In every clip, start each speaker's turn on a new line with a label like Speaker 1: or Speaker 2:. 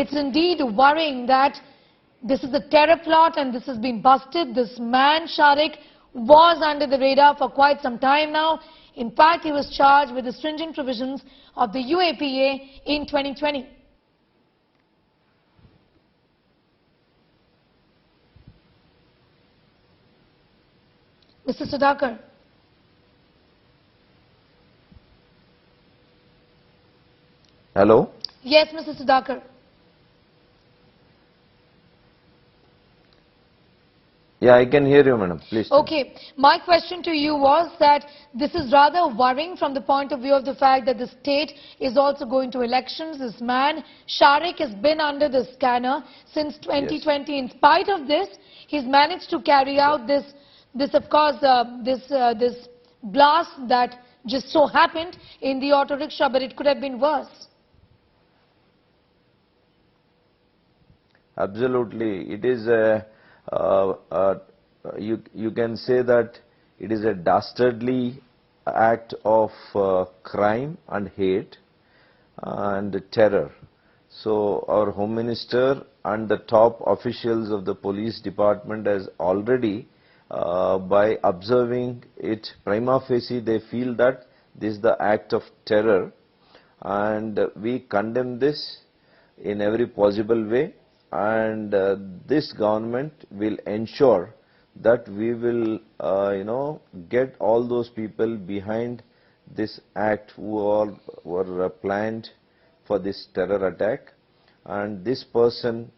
Speaker 1: It's indeed worrying that this is a terror plot and this has been busted. This man, Sharik, was under the radar for quite some time now. In fact, he was charged with the stringent provisions of the UAPA in 2020. Mr. Sudhakar.
Speaker 2: Hello?
Speaker 1: Yes, Mr. Sudhakar.
Speaker 2: Yeah, I can hear you, madam. Please.
Speaker 1: Okay. My question to you was that this is rather worrying from the point of view of the fact that the state is also going to elections. This man, Sharik, has been under the scanner since 2020. Yes. In spite of this, he's managed to carry out this blast that just so happened in the auto rickshaw, but it could have been worse.
Speaker 2: Absolutely. It is you can say that it is a dastardly act of crime and hate and terror. So our Home Minister and the top officials of the police department has already, by observing it prima facie, they feel that this is the act of terror, and we condemn this in every possible way. And this government will ensure that we will get all those people behind this act who all were planned for this terror attack. And this person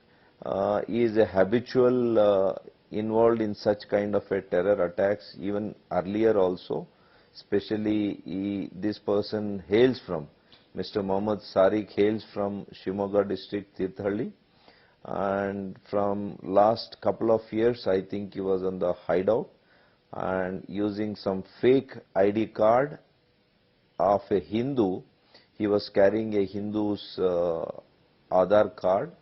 Speaker 2: is a habitual involved in such kind of a terror attacks even earlier also. Especially this person hails from, Mr. Mohammed Sariq hails from Shimoga district, Tirthalli. And from last couple of years, I think he was on the hideout and using some fake ID card of a Hindu. He was carrying a Hindu's Aadhaar card,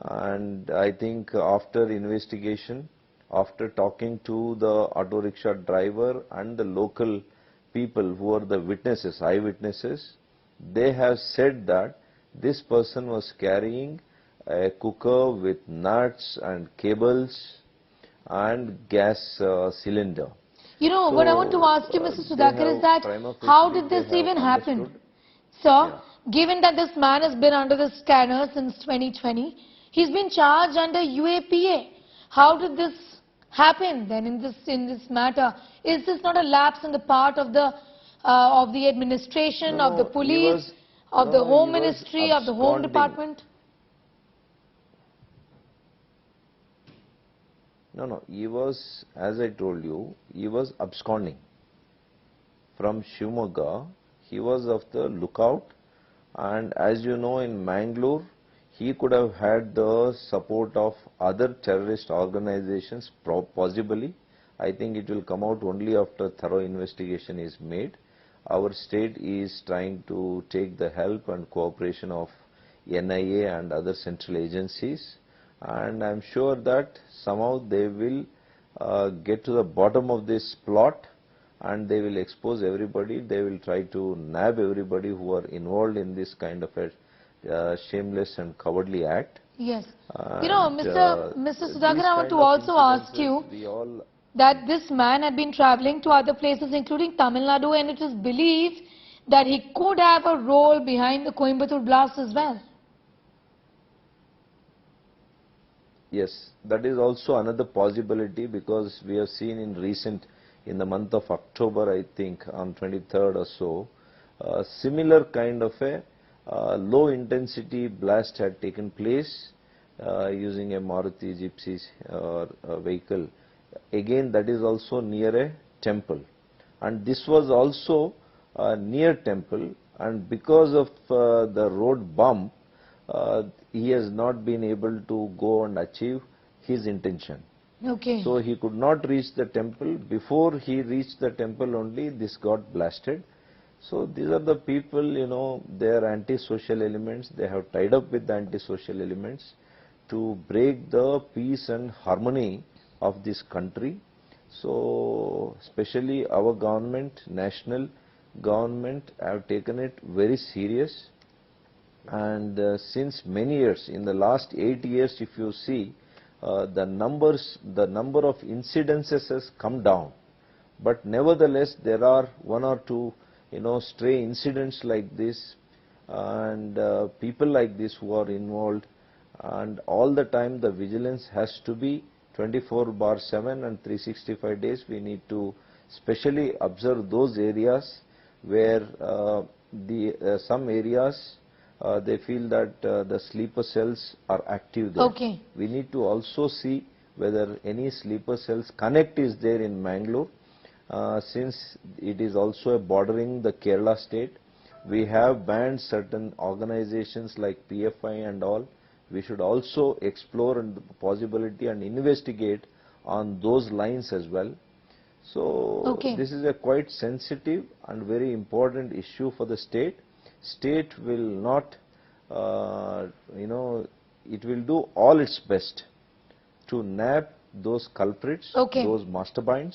Speaker 2: and I think after investigation, after talking to the auto rickshaw driver and the local people who are the witnesses, eyewitnesses, they have said that this person was carrying a cooker with nuts and cables and gas cylinder.
Speaker 1: You know, so what I want to ask you, Mr. Sudhakar, is that how did this even happen? Sir, given that this man has been under the scanner since 2020, he's been charged under UAPA. How did this happen then in this matter? Is this not a lapse in the part of the administration, of the police, of the Home Ministry, of the Home Department?
Speaker 2: No, he was, as I told you, he was absconding from Shimoga. He was of the lookout, and as you know, in Mangaluru, he could have had the support of other terrorist organizations, possibly. I think it will come out only after thorough investigation is made. Our state is trying to take the help and cooperation of NIA and other central agencies. And I'm sure that somehow they will get to the bottom of this plot, and they will expose everybody. They will try to nab everybody who are involved in this kind of a shameless and cowardly act.
Speaker 1: Yes. You know, Mr. Sudhakar, I want to also ask you that this man had been traveling to other places, including Tamil Nadu, and it is believed that he could have a role behind the Coimbatore blast as well.
Speaker 2: Yes, that is also another possibility, because we have seen in the month of October, I think on 23rd or so, similar kind of a low intensity blast had taken place using a Maruti Gypsy vehicle. Again, that is also near a temple, and this was also near temple, and because of the road bump, he has not been able to go and achieve his intention.
Speaker 1: Okay.
Speaker 2: So he could not reach the temple. Before he reached the temple only, this got blasted. So these are the people, you know, they are anti-social elements. They have tied up with the anti-social elements to break the peace and harmony of this country. So especially our government, national government, have taken it very serious. And since many years, in the last 8 years, if you see, the number of incidences has come down. But nevertheless, there are one or two, stray incidents like this, and people like this who are involved, and all the time the vigilance has to be 24/7 and 365 days. We need to specially observe those areas where some areas they feel that the sleeper cells are active there.
Speaker 1: Okay.
Speaker 2: We need to also see whether any sleeper cells connect is there in Mangalore, since it is also bordering the Kerala state. We have banned certain organizations like PFI and all. We should also explore the possibility and investigate on those lines as well. So
Speaker 1: Okay.
Speaker 2: this is a quite sensitive and very important issue for the state. State will not, it will do all its best to nab those culprits,
Speaker 1: Okay.
Speaker 2: those masterminds,